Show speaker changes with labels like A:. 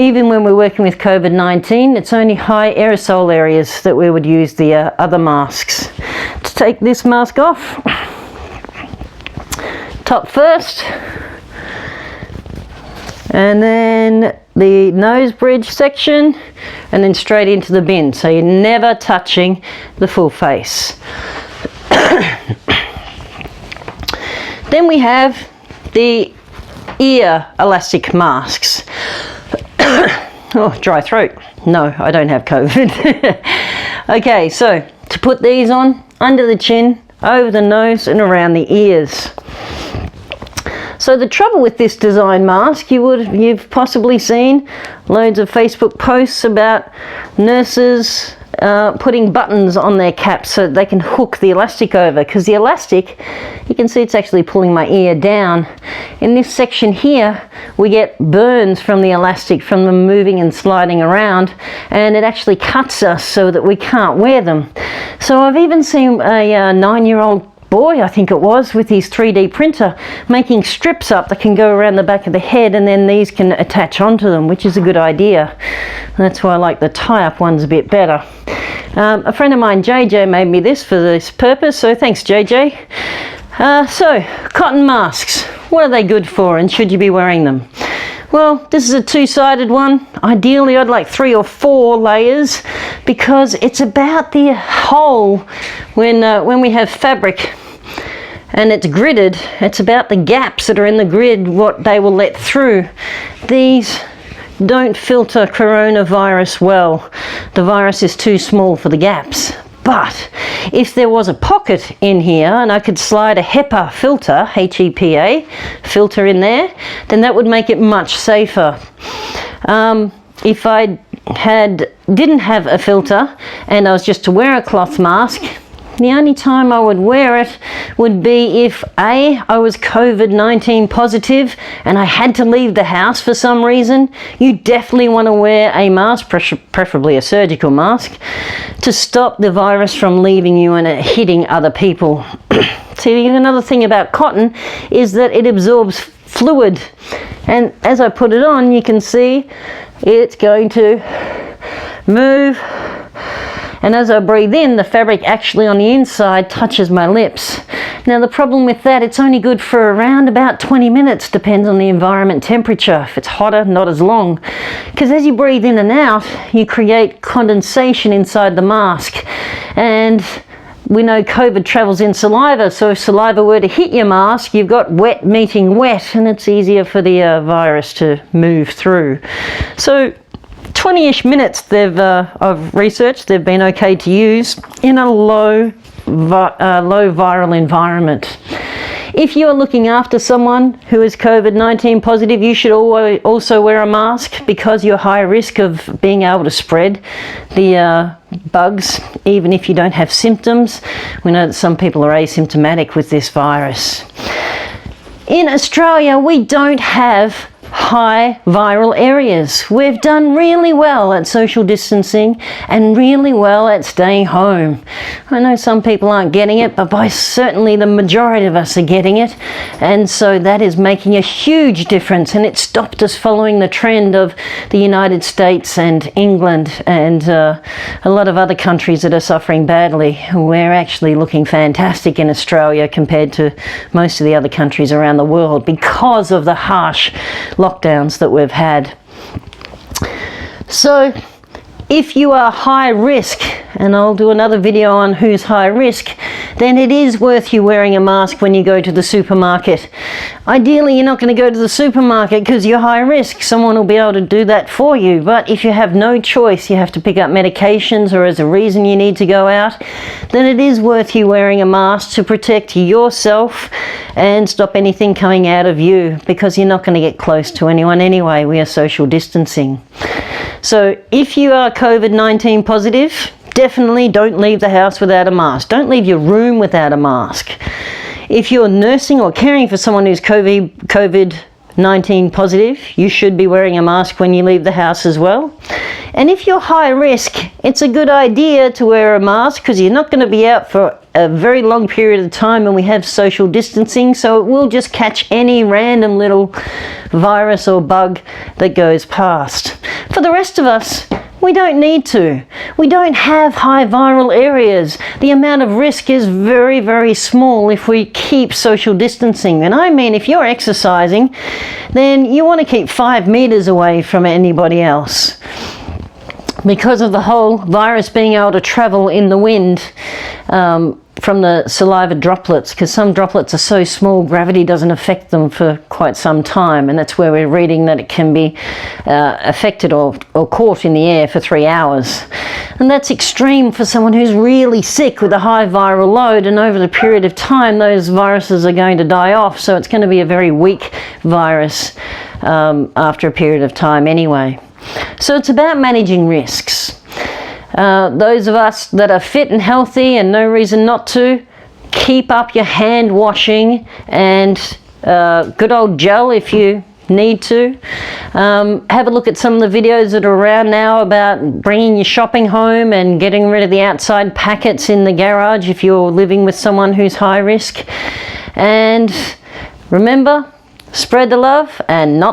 A: Even when we're working with COVID-19, it's only high aerosol areas that we would use the other masks. To take this mask off, top first, and then the nose bridge section, and then straight into the bin, so you're never touching the full face. Then we have the ear elastic masks. Oh, dry throat. No, I don't have COVID. Okay, so to put these on under the chin, over the nose and around the ears. So the trouble with this design mask, you've possibly seen loads of Facebook posts about nurses putting buttons on their caps so they can hook the elastic over, because the elastic, you can see it's actually pulling my ear down. In this section here, we get burns from the elastic from them moving and sliding around, and it actually cuts us so that we can't wear them. So I've even seen a 9-year-old boy, I think it was, with his 3D printer making strips up that can go around the back of the head, and then these can attach onto them, which is a good idea. And that's why I like the tie-up ones a bit better. A friend of mine, JJ, made me this for this purpose, so thanks JJ. So, cotton masks, what are they good for, and should you be wearing them? Well, this is a two-sided one. Ideally, I'd like 3 or 4 layers, because it's about the hole when we have fabric and it's gridded. It's about the gaps that are in the grid, what they will let through. These don't filter coronavirus well. The virus is too small for the gaps. But if there was a pocket in here and I could slide a HEPA filter, HEPA filter in there, then that would make it much safer. If I didn't have a filter and I was just to wear a cloth mask, the only time I would wear it would be if A, I was COVID-19 positive and I had to leave the house for some reason. You definitely want to wear a mask, preferably a surgical mask, to stop the virus from leaving you and it hitting other people. See, another thing about cotton is that it absorbs fluid, and as I put it on, you can see it's going to move. And as I breathe in, the fabric actually on the inside touches my lips. Now the problem with that, it's only good for around about 20 minutes, depends on the environment temperature. If it's hotter, not as long. Because as you breathe in and out, you create condensation inside the mask. And we know COVID travels in saliva, so if saliva were to hit your mask, you've got wet meeting wet, and it's easier for the virus to move through. So 20-ish minutes of research, they've been okay to use in a low viral environment. If you are looking after someone who is COVID-19 positive, you should also wear a mask, because you're high risk of being able to spread the bugs, even if you don't have symptoms. We know that some people are asymptomatic with this virus. In Australia, we don't have high viral areas. We've done really well at social distancing and really well at staying home. I know some people aren't getting it, but certainly the majority of us are getting it, and so that is making a huge difference, and it stopped us following the trend of the United States and England and a lot of other countries that are suffering badly. We're actually looking fantastic in Australia compared to most of the other countries around the world because of the harsh lockdowns that we've had. So if you are high risk, and I'll do another video on who's high risk, then it is worth you wearing a mask when you go to the supermarket. Ideally, you're not going to go to the supermarket because you're high risk. Someone will be able to do that for you. But if you have no choice, you have to pick up medications or as a reason you need to go out, then it is worth you wearing a mask to protect yourself and stop anything coming out of you, because you're not going to get close to anyone anyway. We are social distancing. So if you are COVID-19 positive, definitely don't leave the house without a mask. Don't leave your room without a mask. If you're nursing or caring for someone who's COVID-19 positive, you should be wearing a mask when you leave the house as well. And if you're high risk, it's a good idea to wear a mask, because you're not going to be out for a very long period of time, and we have social distancing, so it will just catch any random little virus or bug that goes past. for the rest of us, we don't need to. We don't have high viral areas. The amount of risk is very, very small if we keep social distancing. And I mean, if you're exercising, then you want to keep 5 meters away from anybody else. Because of the whole virus being able to travel in the wind from the saliva droplets, because some droplets are so small, gravity doesn't affect them for quite some time, and that's where we're reading that it can be affected or caught in the air for 3 hours. And that's extreme for someone who's really sick with a high viral load, and over the period of time those viruses are going to die off, so it's going to be a very weak virus after a period of time anyway. So it's about managing risks. Those of us that are fit and healthy and no reason not to, keep up your hand washing and good old gel if you need to. Have a look at some of the videos that are around now about bringing your shopping home and getting rid of the outside packets in the garage if you're living with someone who's high risk. And remember, spread the love and not